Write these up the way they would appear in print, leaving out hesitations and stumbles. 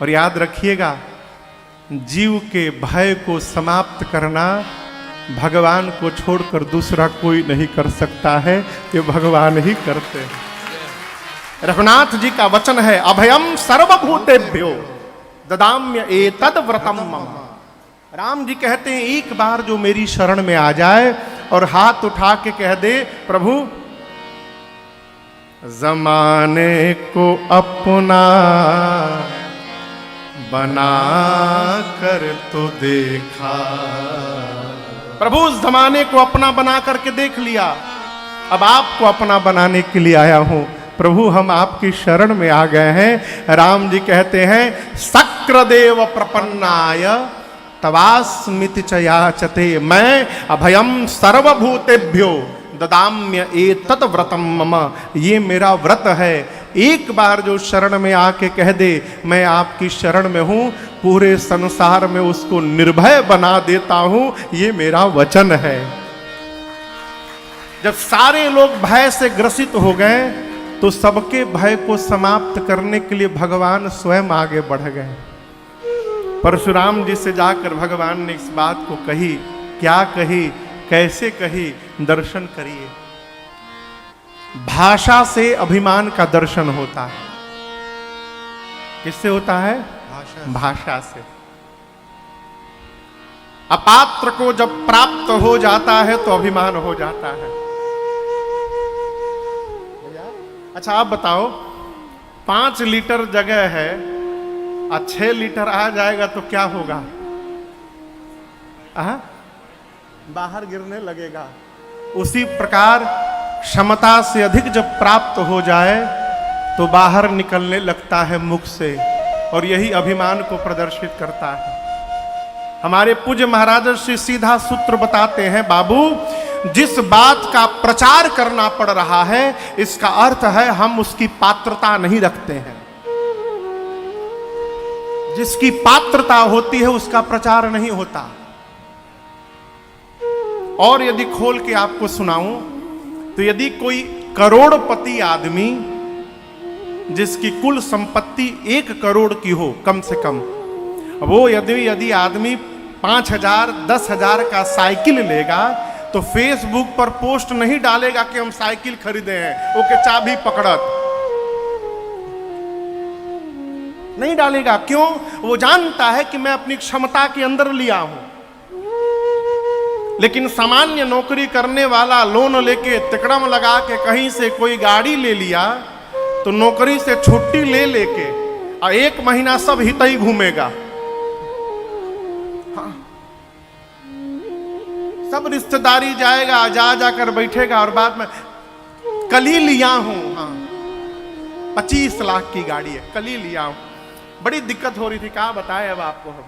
और याद रखिएगा, जीव के भय को समाप्त करना भगवान को छोड़कर दूसरा कोई नहीं कर सकता है, ये भगवान ही करते हैं। रघुनाथ जी का वचन है, अभयम सर्वभूतेभ्यो ददाम्य एतद व्रतम मम। राम जी कहते हैं, एक बार जो मेरी शरण में आ जाए और हाथ उठा के कह दे, प्रभु जमाने को अपना बना कर तो देखा। प्रभु उस जमाने को अपना बना करके देख लिया, अब आपको अपना बनाने के लिए आया हूं। प्रभु हम आपकी शरण में आ गए हैं। राम जी कहते हैं, सक्र-देव प्रपन्नाय तवास्मिति च याचते, मैं अभयम सर्वभूतेभ्यो ददाम्य एतत् व्रतम मम। ये मेरा व्रत है, एक बार जो शरण में आके कह दे मैं आपकी शरण में हूं, पूरे संसार में उसको निर्भय बना देता हूं, ये मेरा वचन है। जब सारे लोग भय से ग्रसित हो गए तो सबके भय को समाप्त करने के लिए भगवान स्वयं आगे बढ़ गए। परशुराम जी से जाकर भगवान ने इस बात को कही। क्या कही, कैसे कही, दर्शन करिए। भाषा से अभिमान का दर्शन होता है। किससे होता है? भाषा से। अपात्र को जब प्राप्त हो जाता है तो अभिमान हो जाता है। अच्छा आप बताओ, 5 लीटर जगह है और 6 लीटर आ जाएगा तो क्या होगा? बाहर गिरने लगेगा। उसी प्रकार क्षमता से अधिक जब प्राप्त हो जाए तो बाहर निकलने लगता है मुख से, और यही अभिमान को प्रदर्शित करता है। हमारे पूज्य महाराज श्री सीधा सूत्र बताते हैं, बाबू जिस बात का प्रचार करना पड़ रहा है इसका अर्थ है हम उसकी पात्रता नहीं रखते हैं। जिसकी पात्रता होती है उसका प्रचार नहीं होता। और यदि खोल के आपको सुनाऊं तो यदि कोई करोड़पति आदमी जिसकी कुल संपत्ति 1 करोड़ की हो कम से कम, वो यदि आदमी 5,000 10,000 का साइकिल लेगा तो फेसबुक पर पोस्ट नहीं डालेगा कि हम साइकिल खरीदे हैं, ओके चाबी पकड़त नहीं डालेगा। क्यों? वो जानता है कि मैं अपनी क्षमता के अंदर लिया हूं। लेकिन सामान्य नौकरी करने वाला लोन लेके तिकड़म लगा के कहीं से कोई गाड़ी ले लिया तो नौकरी से छुट्टी ले लेके और 1 महीना सब हितई घूमेगा। हाँ। सब रिश्तेदारी जाएगा, जाकर बैठेगा और बाद में कल ही लिया हूं। हाँ 25 लाख की गाड़ी है, कल ही लिया हूं। बड़ी दिक्कत हो रही थी, क्या बताएं अब आपको हम।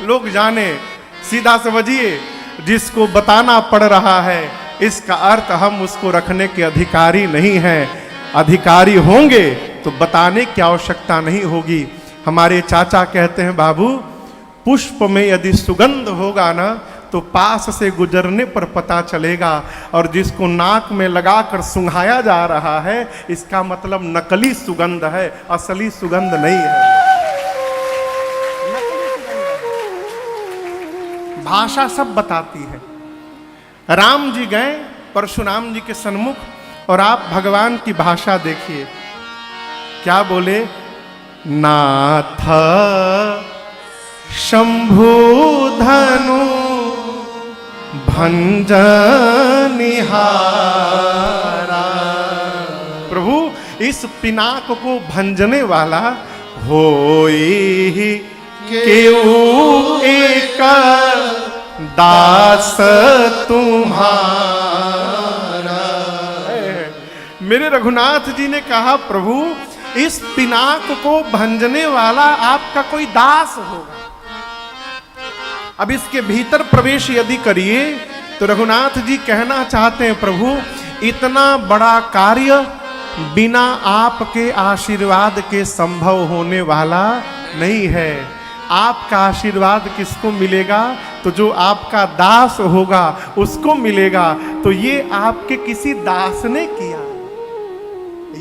लोग जाने, सीधा समझिए, जिसको बताना पड़ रहा है इसका अर्थ हम उसको रखने के अधिकारी नहीं हैं। अधिकारी होंगे तो बताने की आवश्यकता नहीं होगी। हमारे चाचा कहते हैं, बाबू पुष्प में यदि सुगंध होगा ना तो पास से गुजरने पर पता चलेगा, और जिसको नाक में लगाकर सुंघाया जा रहा है इसका मतलब नकली सुगंध है, असली सुगंध नहीं है। भाषा सब बताती है। राम जी गए परशुराम जी के सन्मुख और आप भगवान की भाषा देखिए, क्या बोले? नाथ शंभु धनु भंजनिहारा। प्रभु इस पिनाक को भंजने वाला होई केऊ एक दास तुम्हारा। मेरे रघुनाथ जी ने कहा, प्रभु इस पिनाक को भंजने वाला आपका कोई दास होगा। अब इसके भीतर प्रवेश यदि करिए तो रघुनाथ जी कहना चाहते हैं, प्रभु इतना बड़ा कार्य बिना आपके आशीर्वाद के संभव होने वाला नहीं है। आपका आशीर्वाद किसको मिलेगा? तो जो आपका दास होगा उसको मिलेगा। तो ये आपके किसी दास ने किया,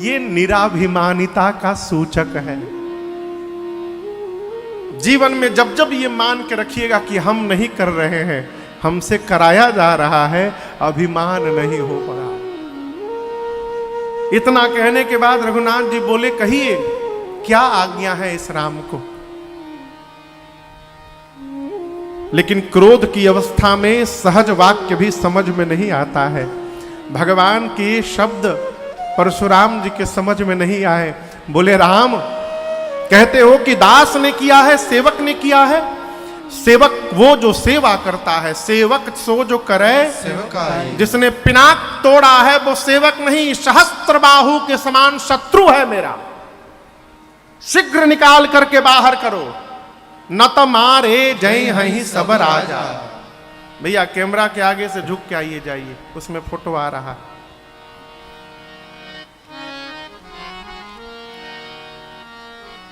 ये निराभिमानिता का सूचक है। जीवन में जब जब ये मान के रखिएगा कि हम नहीं कर रहे हैं, हमसे कराया जा रहा है, अभिमान नहीं हो पड़ा। इतना कहने के बाद रघुनाथ जी बोले, कहिए क्या आज्ञा है इस राम को। लेकिन क्रोध की अवस्था में सहज वाक्य भी समझ में नहीं आता है। भगवान के शब्द परशुराम जी के समझ में नहीं आए। बोले, राम कहते हो कि दास ने किया है, सेवक ने किया है। सेवक वो जो सेवा करता है, सेवक सो जो करे सेवकाई। जिसने पिनाक तोड़ा है वो सेवक नहीं, सहस्त्र बाहु के समान शत्रु है मेरा। शीघ्र निकाल करके बाहर करो, न तो मारे जय हहीं सब राजा। भैया कैमरा के आगे से झुक के आइए जाइए, उसमें फोटो आ रहा है।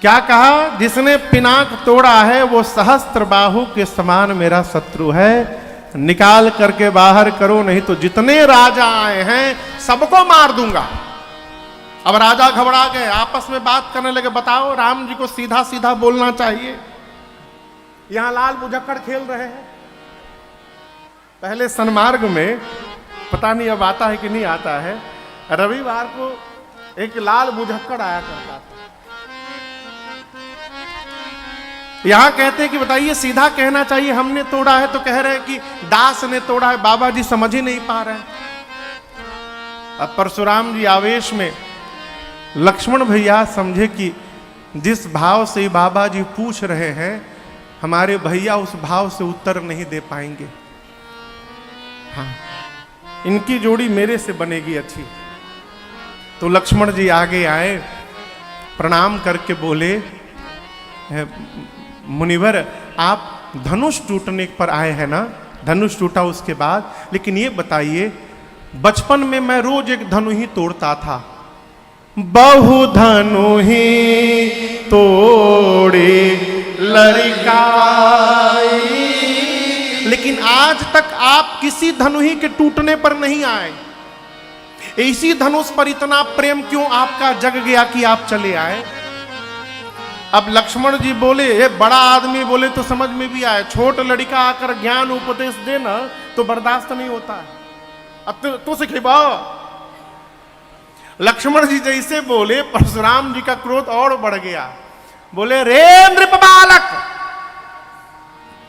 क्या कहा? जिसने पिनाक तोड़ा है वो सहस्त्र बाहु के समान मेरा शत्रु है। निकाल करके बाहर करो, नहीं तो जितने राजा आए हैं सबको मार दूंगा। अब राजा घबरा गए, आपस में बात करने लगे, बताओ राम जी को सीधा सीधा बोलना चाहिए, यहां लाल बुझक्कड़ खेल रहे हैं। पहले सन्मार्ग में, पता नहीं अब आता है कि नहीं आता है, रविवार को एक लाल बुझक्कड़ आया करता था। यहां कहते हैं कि बताइए सीधा कहना चाहिए, हमने तोड़ा है, तो कह रहे हैं कि दास ने तोड़ा है। बाबा जी समझ ही नहीं पा रहे हैं। अब परशुराम जी आवेश में, लक्ष्मण भैया समझे कि जिस भाव से बाबा जी पूछ रहे हैं, हमारे भैया उस भाव से उत्तर नहीं दे पाएंगे। हाँ, इनकी जोड़ी मेरे से बनेगी अच्छी। तो लक्ष्मण जी आगे आए, प्रणाम करके बोले, मुनिवर आप धनुष टूटने पर आए हैं ना? धनुष टूटा उसके बाद, लेकिन ये बताइए, बचपन में मैं रोज एक धनु ही तोड़ता था, बहु धनु ही तोड़े लड़काई, लेकिन आज तक आप किसी धनु ही के टूटने पर नहीं आए। इसी धनुष पर इतना प्रेम क्यों आपका जग गया कि आप चले आए? अब लक्ष्मण जी बोले, ये बड़ा आदमी बोले तो समझ में भी आए, छोट लड़का आकर ज्ञान उपदेश देना तो बर्दाश्त नहीं होता है। अब तू सिखेबा। लक्ष्मण जी जैसे बोले, परशुराम जी का क्रोध और बढ़ गया। बोले, रे नृप बालक,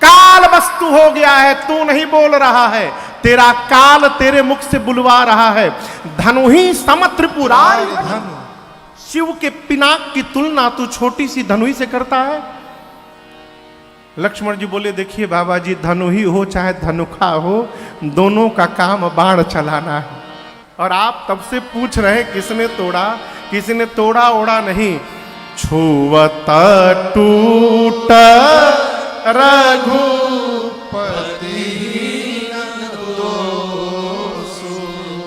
काल वस्तु हो गया है, तू नहीं बोल रहा है, तेरा काल तेरे मुख से बुलवा रहा है। धनु ही सम त्रिपुरारी धनु, शिव के पिनाक की तुलना तू छोटी सी धनु ही से करता है। लक्ष्मण जी बोले, देखिए बाबा जी, धनु ही हो चाहे धनुखा हो, दोनों का काम बाण चलाना है। और आप तब से पूछ रहे किसने तोड़ा, किसने तोड़ा ओड़ा नहीं। छुवत टूट रघुपति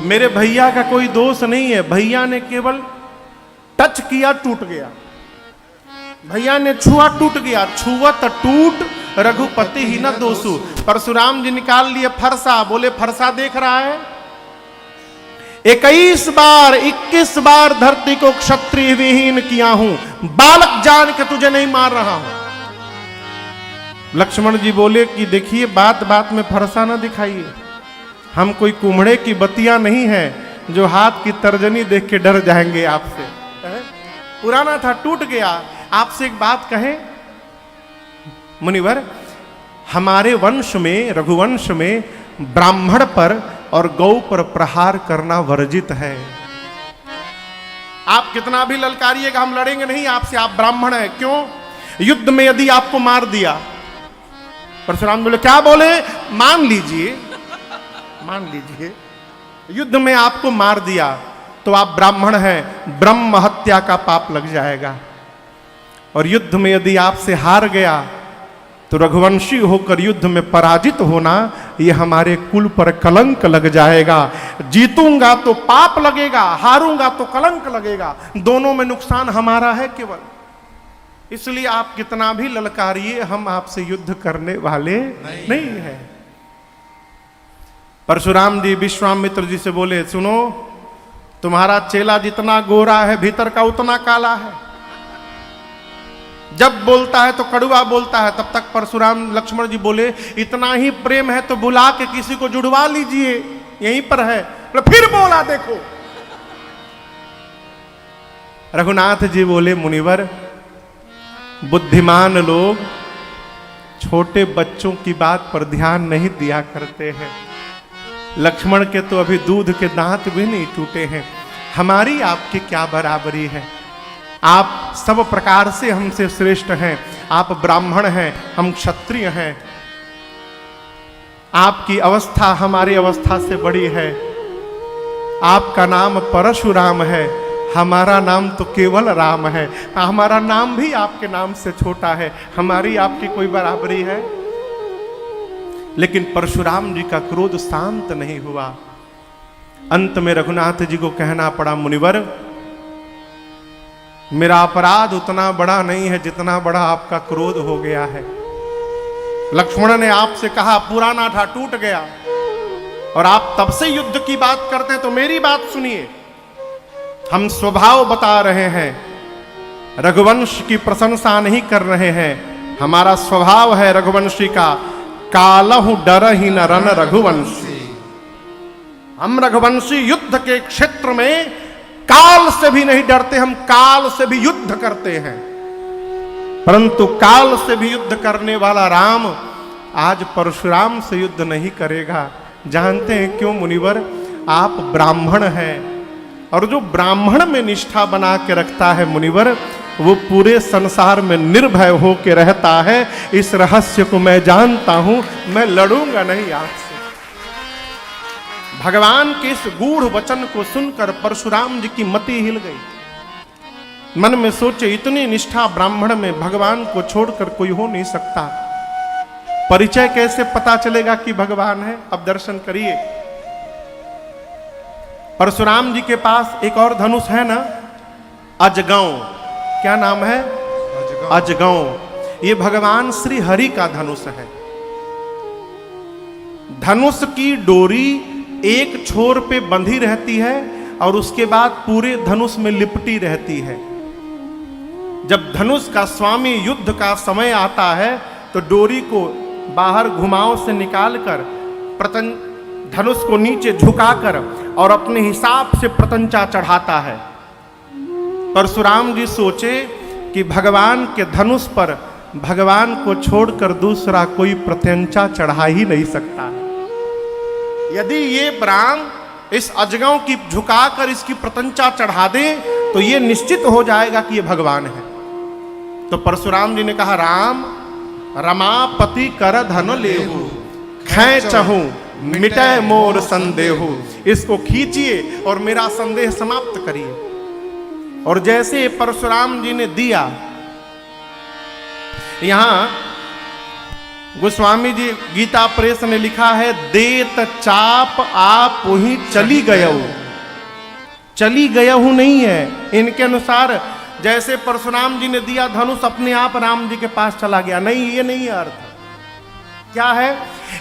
मेरे भैया का कोई दोष नहीं है, भैया ने केवल टच किया, टूट गया। भैया ने छुआ, टूट गया। छुवत टूट रघुपति ही न दोषु। परशुराम जी निकाल लिए फरसा, बोले फरसा देख रहा है, 21 बार 21 बार धरती को क्षत्रिय विहीन किया हूं, बालक जान के तुझे नहीं मार रहा हूं। लक्ष्मण जी बोले कि देखिए, बात बात में फरसा ना दिखाइए, हम कोई कुम्हड़े की बतियां नहीं है जो हाथ की तर्जनी देख के डर जाएंगे आपसे। पुराना था, टूट गया। आपसे एक बात कहें मुनिवर, हमारे वंश में, रघुवंश में, ब्राह्मण पर और गौ पर प्रहार करना वर्जित है। आप कितना भी ललकारिएगा, हम लड़ेंगे नहीं आपसे, आप ब्राह्मण हैं। क्यों? युद्ध में यदि आपको मार दिया, परशुराम बोले, क्या बोले? मान लीजिए, मान लीजिए, युद्ध में आपको मार दिया तो आप ब्राह्मण हैं, ब्रह्म हत्या का पाप लग जाएगा। और युद्ध में यदि आपसे हार गया तो रघुवंशी होकर युद्ध में पराजित होना, यह हमारे कुल पर कलंक लग जाएगा। जीतूंगा तो पाप लगेगा, हारूंगा तो कलंक लगेगा, दोनों में नुकसान हमारा है केवल। इसलिए आप कितना भी ललकारिए, हम आपसे युद्ध करने वाले नहीं है। परशुराम जी विश्वामित्र जी से बोले, सुनो, तुम्हारा चेला जितना गोरा है भीतर का उतना काला है। जब बोलता है तो कड़वा बोलता है। तब तक परशुराम लक्ष्मण जी बोले इतना ही प्रेम है तो बुला के किसी को जुड़वा लीजिए, यहीं पर है। फिर बोला देखो। रघुनाथ जी बोले मुनिवर, बुद्धिमान लोग छोटे बच्चों की बात पर ध्यान नहीं दिया करते हैं। लक्ष्मण के तो अभी दूध के दांत भी नहीं टूटे हैं, हमारी आपकी क्या बराबरी है। आप सब प्रकार से हमसे श्रेष्ठ हैं, आप ब्राह्मण हैं, हम क्षत्रिय हैं। आपकी अवस्था हमारी अवस्था से बड़ी है। आपका नाम परशुराम है, हमारा नाम तो केवल राम है। हमारा नाम भी आपके नाम से छोटा है, हमारी आपकी कोई बराबरी है। लेकिन परशुराम जी का क्रोध शांत नहीं हुआ। अंत में रघुनाथ जी को कहना पड़ा, मुनिवर मेरा अपराध उतना बड़ा नहीं है जितना बड़ा आपका क्रोध हो गया है। लक्ष्मण ने आपसे कहा पुराना था टूट गया, और आप तब से युद्ध की बात करते हैं। तो मेरी बात सुनिए, हम स्वभाव बता रहे हैं, रघुवंश की प्रशंसा नहीं कर रहे हैं। हमारा स्वभाव है रघुवंशी का, कालहु डरहि न रन रघुवंशी। हम रघुवंशी युद्ध के क्षेत्र में काल से भी नहीं डरते, हम काल से भी युद्ध करते हैं। परंतु काल से भी युद्ध करने वाला राम आज परशुराम से युद्ध नहीं करेगा। जानते हैं क्यों मुनिवर? आप ब्राह्मण हैं, और जो ब्राह्मण में निष्ठा बना के रखता है मुनिवर, वो पूरे संसार में निर्भय होकर रहता है। इस रहस्य को मैं जानता हूं, मैं लड़ूंगा नहीं आपसे। भगवान के इस गूढ़ वचन को सुनकर परशुराम जी की मति हिल गई। मन में सोचे इतनी निष्ठा ब्राह्मण में, भगवान को छोड़कर कोई हो नहीं सकता। परिचय कैसे पता चलेगा कि भगवान है? अब दर्शन करिए। परशुराम जी के पास एक और धनुष है ना, अजगौ। क्या नाम है? अजगौ। ये भगवान श्री हरि का धनुष है। धनुष की डोरी एक छोर पे बंधी रहती है और उसके बाद पूरे धनुष में लिपटी रहती है। जब धनुष का स्वामी युद्ध का समय आता है तो डोरी को बाहर घुमाव से निकालकर धनुष को नीचे झुकाकर और अपने हिसाब से प्रतंचा चढ़ाता है। परशुराम जी सोचे कि भगवान के धनुष पर भगवान को छोड़कर दूसरा कोई प्रत्यंचा चढ़ा ही नहीं सकता है। यदि ये ब्राह्म इस अजगौ की झुकाकर इसकी प्रत्यंचा चढ़ा दे तो ये निश्चित हो जाएगा कि ये भगवान है। तो परशुराम जी ने कहा, राम रमापति कर धन लेहु, खैचहु मिटै मोर संदेहु। इसको खींचिए और मेरा संदेह समाप्त करिए। और जैसे परशुराम जी ने दिया, यहां गोस्वामी जी गीता प्रेस ने लिखा है, देत चाप आप ही चली गयऊ। चली गयऊ नहीं है, इनके अनुसार जैसे परशुराम जी ने दिया धनुष अपने आप राम जी के पास चला गया, नहीं, ये नहीं है अर्थ। क्या है?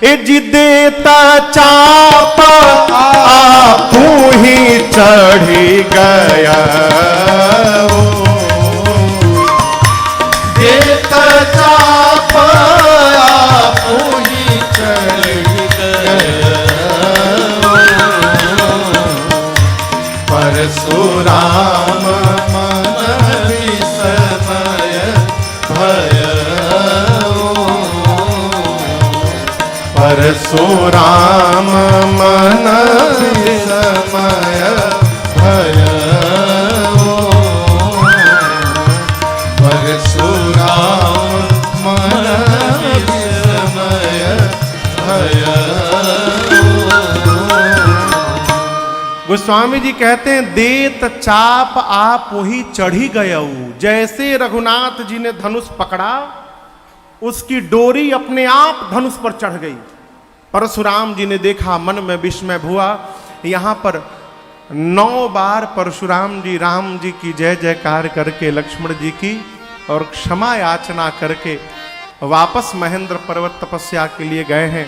ए जी देता चाप आप ही चढ़ी गया, देता चाप आप ही चढ़ी गया, परशुराम मन विस्मय भय, परशुराम मन विस्मय भय, परशुराम मन विस्मय भय। गोस्वामी जी कहते हैं, देत चाप आप वही चढ़ी गयऊ। जैसे रघुनाथ जी ने धनुष पकड़ा, उसकी डोरी अपने आप धनुष पर चढ़ गई। परशुराम जी ने देखा, मन में विस्मय हुआ। यहां पर 9 बार परशुराम जी राम जी की जय जयकार करके, लक्ष्मण जी की और क्षमा याचना करके वापस महेंद्र पर्वत तपस्या के लिए गए हैं।